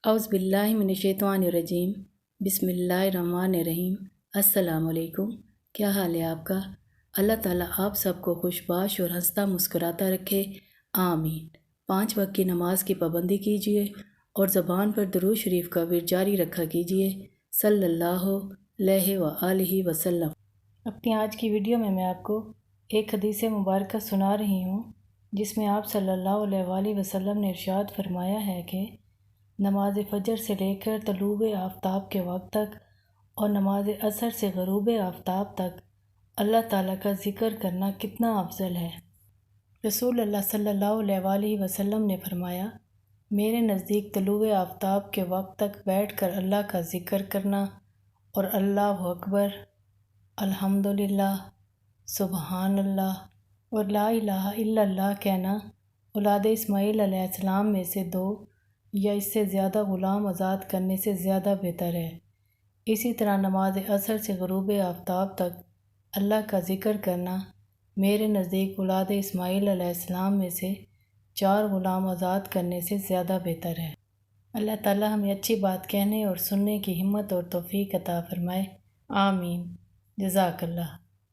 اعوذ باللہ من الشیطان الرجیم، بسم اللہ الرحمن الرحیم۔ السلام علیکم، کیا حال ہے آپ کا؟ اللہ تعالیٰ آپ سب کو خوش باش اور ہنستا مسکراتا رکھے، آمین۔ 5 وقت کی نماز کی پابندی کیجیے اور زبان پر درود شریف کا ورد جاری رکھا کیجیے، صلی اللہ علیہ وآلہ وسلم۔ اپنی آج کی ویڈیو میں آپ کو ایک حدیث مبارکہ سنا رہی ہوں، جس میں آپ صلی اللہ علیہ وآلہ وسلم نے ارشاد فرمایا ہے کہ نماز فجر سے لے کر طلوع آفتاب کے وقت تک اور نماز عصر سے غروب آفتاب تک اللہ تعالیٰ کا ذکر کرنا کتنا افضل ہے۔ رسول اللہ صلی اللہ علیہ وآلہ وسلم نے فرمایا، میرے نزدیک طلوع آفتاب کے وقت تک بیٹھ کر اللہ کا ذکر کرنا اور اللہ اکبر، الحمدللہ، سبحان اللہ اور لا الہ الا اللہ کہنا اولاد اسماعیل علیہ السلام میں سے 2 یا اس سے زیادہ غلام آزاد کرنے سے زیادہ بہتر ہے۔ اسی طرح نماز عصر سے غروب آفتاب تک اللہ کا ذکر کرنا میرے نزدیک اولاد اسماعیل علیہ السلام میں سے 4 غلام آزاد کرنے سے زیادہ بہتر ہے۔ اللہ تعالیٰ ہمیں اچھی بات کہنے اور سننے کی ہمت اور توفیق عطا فرمائے، آمین۔ جزاک اللہ۔